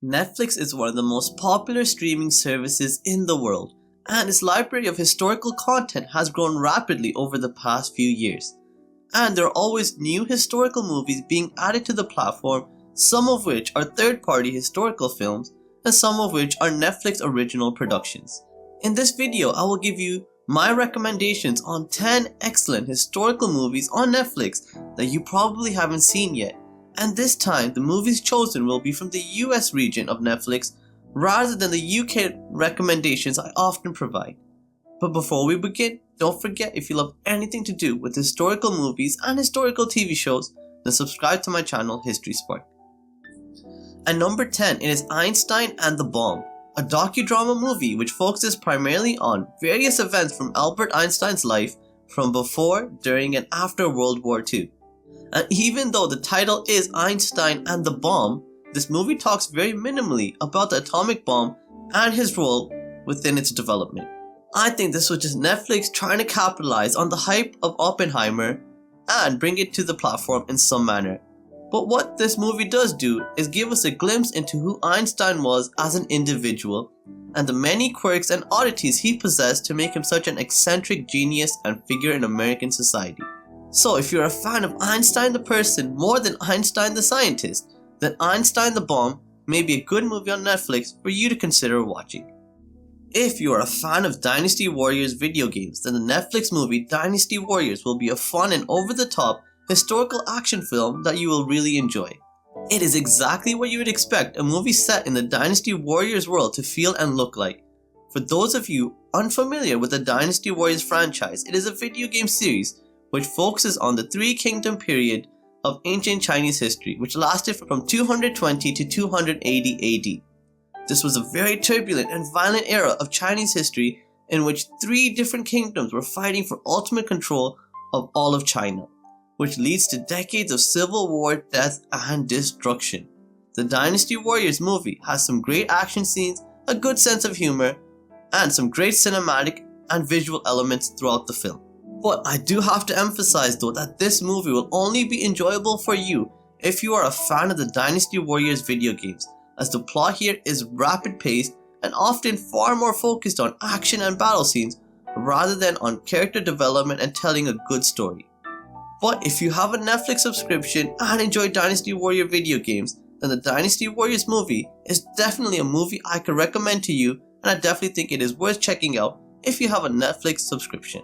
Netflix is one of the most popular streaming services in the world, and its library of historical content has grown rapidly over the past few years. And there are always new historical movies being added to the platform, some of which are third-party historical films, and some of which are Netflix original productions. In this video, I will give you my recommendations on 10 excellent historical movies on Netflix that you probably haven't seen yet. And this time, the movies chosen will be from the US region of Netflix rather than the UK recommendations I often provide. But before we begin, don't forget, if you love anything to do with historical movies and historical TV shows, then subscribe to my channel History Spark. At number 10, it is Einstein and the Bomb, a docudrama movie which focuses primarily on various events from Albert Einstein's life from before, during, and after World War II. And even though the title is Einstein and the Bomb, this movie talks very minimally about the atomic bomb and his role within its development. I think this was just Netflix trying to capitalize on the hype of Oppenheimer and bring it to the platform in some manner. But what this movie does do is give us a glimpse into who Einstein was as an individual and the many quirks and oddities he possessed to make him such an eccentric genius and figure in American society. So if you're a fan of Einstein the person more than Einstein the scientist, then Einstein the Bomb may be a good movie on Netflix for you to consider watching. If you are a fan of Dynasty Warriors video games, then the Netflix movie Dynasty Warriors will be a fun and over-the-top historical action film that you will really enjoy. It is exactly what you would expect a movie set in the Dynasty Warriors world to feel and look like. For those of you unfamiliar with the Dynasty Warriors franchise, it is a video game series which focuses on the Three Kingdom period of ancient Chinese history, which lasted from 220 to 280 AD. This was a very turbulent and violent era of Chinese history in which three different kingdoms were fighting for ultimate control of all of China, which leads to decades of civil war, death, and destruction. The Dynasty Warriors movie has some great action scenes, a good sense of humor, and some great cinematic and visual elements throughout the film. But I do have to emphasize though that this movie will only be enjoyable for you if you are a fan of the Dynasty Warriors video games, as the plot here is rapid paced and often far more focused on action and battle scenes rather than on character development and telling a good story. But if you have a Netflix subscription and enjoy Dynasty Warrior video games, then the Dynasty Warriors movie is definitely a movie I could recommend to you, and I definitely think it is worth checking out if you have a Netflix subscription.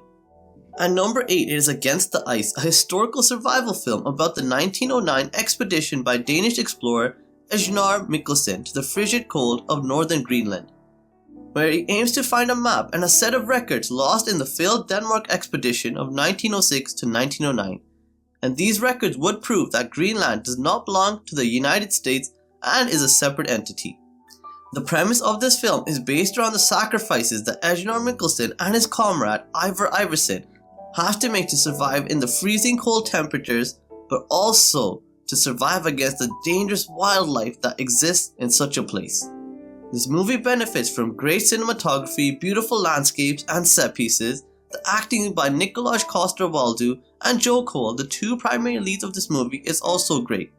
At number 8, it is Against the Ice, a historical survival film about the 1909 expedition by Danish explorer Eginar Mikkelsen to the frigid cold of northern Greenland, where he aims to find a map and a set of records lost in the failed Denmark expedition of 1906 to 1909. And these records would prove that Greenland does not belong to the United States and is a separate entity. The premise of this film is based around the sacrifices that Eginar Mikkelsen and his comrade Ivar Iversen have to make to survive in the freezing cold temperatures, but also to survive against the dangerous wildlife that exists in such a place. This movie benefits from great cinematography, beautiful landscapes and set pieces. The acting by Nicolas Coster-Waldau and Joe Cole, the two primary leads of this movie, is also great.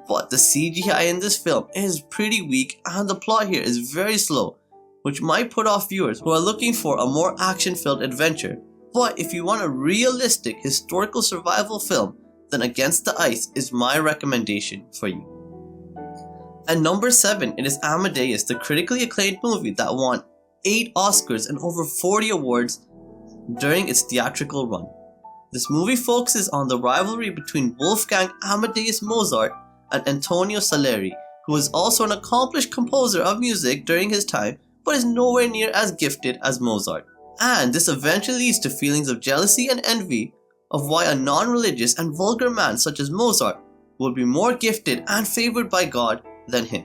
But the CGI in this film is pretty weak and the plot here is very slow, which might put off viewers who are looking for a more action-filled adventure. But if you want a realistic historical survival film, then Against the Ice is my recommendation for you. At number 7, it is Amadeus, the critically acclaimed movie that won 8 Oscars and over 40 awards during its theatrical run. This movie focuses on the rivalry between Wolfgang Amadeus Mozart and Antonio Salieri, who is also an accomplished composer of music during his time, but is nowhere near as gifted as Mozart. And this eventually leads to feelings of jealousy and envy of why a non-religious and vulgar man such as Mozart would be more gifted and favored by God than him.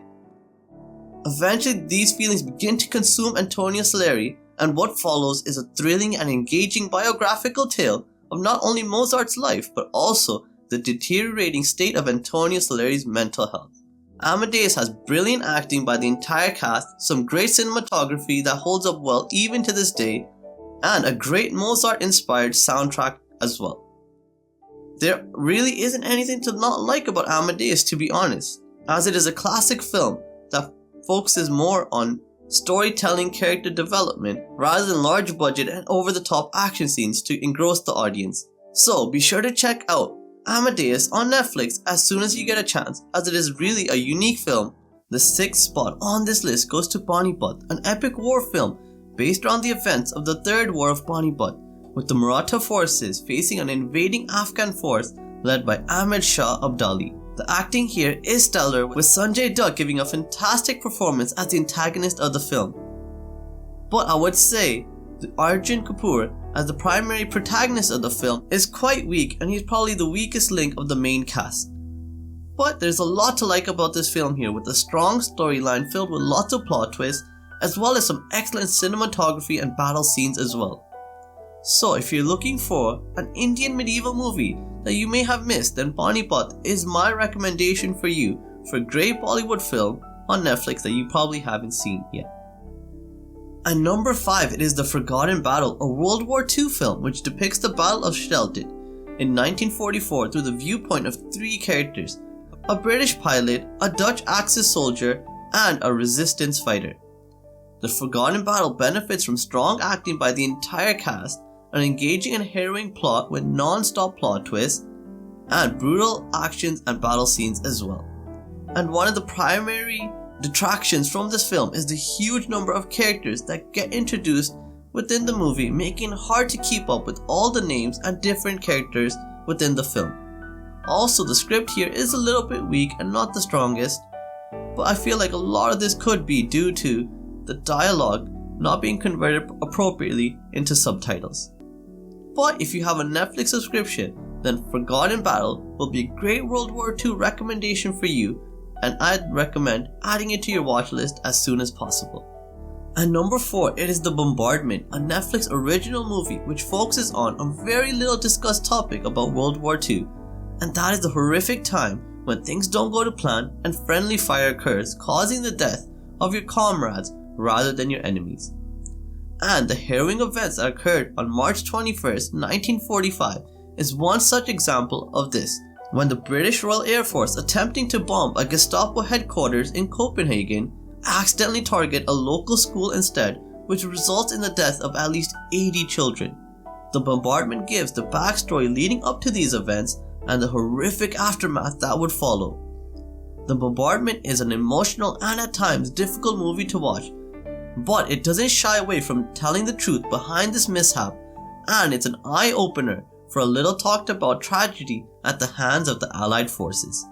Eventually, these feelings begin to consume Antonio Salieri, and what follows is a thrilling and engaging biographical tale of not only Mozart's life, but also the deteriorating state of Antonio Salieri's mental health. Amadeus has brilliant acting by the entire cast, some great cinematography that holds up well even to this day, and a great Mozart-inspired soundtrack as well. There really isn't anything to not like about Amadeus, to be honest, as it is a classic film that focuses more on storytelling, character development, rather than large budget and over-the-top action scenes to engross the audience. So be sure to check out Amadeus on Netflix as soon as you get a chance, as it is really a unique film. The 6th spot on this list goes to Panipat, an epic war film based around the events of the Third War of Panipat, with the Maratha forces facing an invading Afghan force led by Ahmed Shah Abdali. The acting here is stellar, with Sanjay Dutt giving a fantastic performance as the antagonist of the film. But I would say that Arjun Kapoor as the primary protagonist of the film is quite weak, and he's probably the weakest link of the main cast. But there's a lot to like about this film here, with a strong storyline filled with lots of plot twists, as well as some excellent cinematography and battle scenes as well. So if you're looking for an Indian medieval movie that you may have missed, then Panipat is my recommendation for you for a great Bollywood film on Netflix that you probably haven't seen yet. And number 5, it is The Forgotten Battle, a World War II film which depicts the Battle of Shelted in 1944 through the viewpoint of 3 characters: a British pilot, a Dutch Axis soldier, and a resistance fighter. The Forgotten Battle benefits from strong acting by the entire cast, an engaging and harrowing plot with non-stop plot twists, and brutal actions and battle scenes as well. And one of the primary detractions from this film is the huge number of characters that get introduced within the movie, making it hard to keep up with all the names and different characters within the film. Also, the script here is a little bit weak and not the strongest, but I feel like a lot of this could be due to the dialogue not being converted appropriately into subtitles. But if you have a Netflix subscription, then Forgotten Battle will be a great World War II recommendation for you, and I'd recommend adding it to your watch list as soon as possible. And number 4, it is The Bombardment, a Netflix original movie which focuses on a very little discussed topic about World War II, and that is the horrific time when things don't go to plan and friendly fire occurs, causing the death of your comrades rather than your enemies. And the harrowing events that occurred on March 21st, 1945 is one such example of this, when the British Royal Air Force, attempting to bomb a Gestapo headquarters in Copenhagen, accidentally target a local school instead, which results in the death of at least 80 children. The bombardment gives the backstory leading up to these events and the horrific aftermath that would follow. The Bombardment is an emotional and at times difficult movie to watch, but it doesn't shy away from telling the truth behind this mishap, and it's an eye-opener for a little talked about tragedy at the hands of the Allied forces.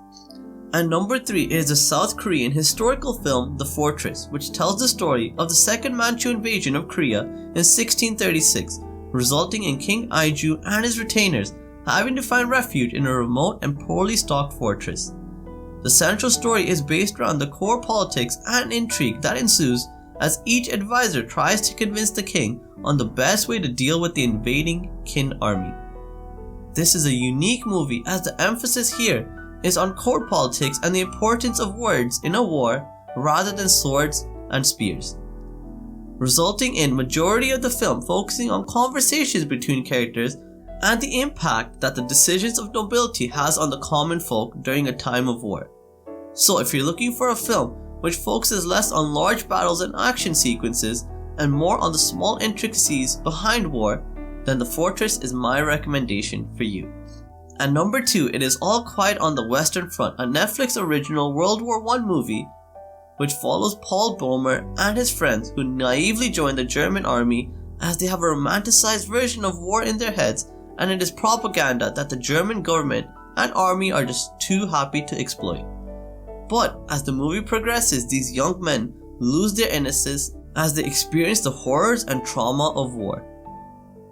And number 3 is the South Korean historical film The Fortress, which tells the story of the Second Manchu invasion of Korea in 1636, resulting in King Aiju and his retainers having to find refuge in a remote and poorly stocked fortress. The central story is based around the core politics and intrigue that ensues as each advisor tries to convince the king on the best way to deal with the invading Qin army. This is a unique movie as the emphasis here is on court politics and the importance of words in a war rather than swords and spears, resulting in majority of the film focusing on conversations between characters and the impact that the decisions of nobility has on the common folk during a time of war. So if you're looking for a film which focuses less on large battles and action sequences and more on the small intricacies behind war, then The Fortress is my recommendation for you. And number 2, it is All Quiet on the Western Front, a Netflix original World War I movie which follows Paul Boehmer and his friends who naively join the German army as they have a romanticized version of war in their heads, and it is propaganda that the German government and army are just too happy to exploit. But as the movie progresses, these young men lose their innocence as they experience the horrors and trauma of war.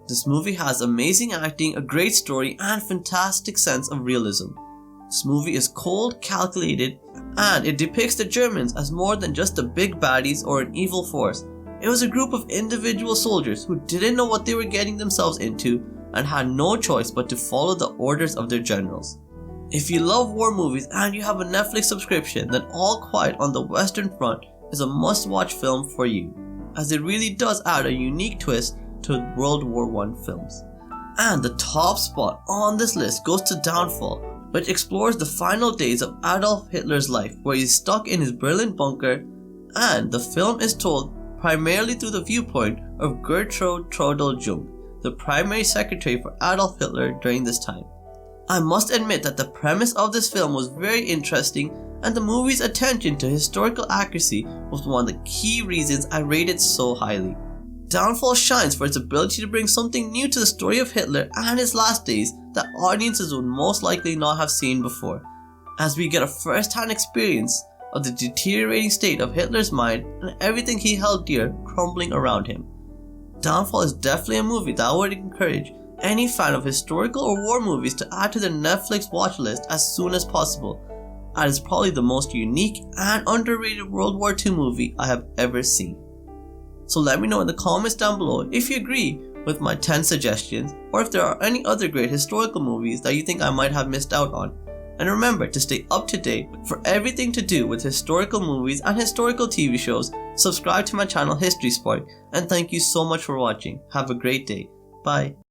This movie has amazing acting, a great story, and fantastic sense of realism. This movie is cold, calculated, and it depicts the Germans as more than just the big baddies or an evil force. It was a group of individual soldiers who didn't know what they were getting themselves into and had no choice but to follow the orders of their generals. If you love war movies and you have a Netflix subscription, then All Quiet on the Western Front is a must-watch film for you, as it really does add a unique twist to World War I films. And the top spot on this list goes to Downfall, which explores the final days of Adolf Hitler's life, where he's stuck in his Berlin bunker, and the film is told primarily through the viewpoint of Gertrude Trudel-Jung, the primary secretary for Adolf Hitler during this time. I must admit that the premise of this film was very interesting, and the movie's attention to historical accuracy was one of the key reasons I rate it so highly. Downfall shines for its ability to bring something new to the story of Hitler and his last days that audiences would most likely not have seen before, as we get a first-hand experience of the deteriorating state of Hitler's mind and everything he held dear crumbling around him. Downfall is definitely a movie that I would encourage any fan of historical or war movies to add to their Netflix watch list as soon as possible, as it's probably the most unique and underrated World War II movie I have ever seen. So let me know in the comments down below if you agree with my 10 suggestions, or if there are any other great historical movies that you think I might have missed out on. And remember to stay up to date for everything to do with historical movies and historical TV shows. Subscribe to my channel History Spark, and thank you so much for watching. Have a great day. Bye.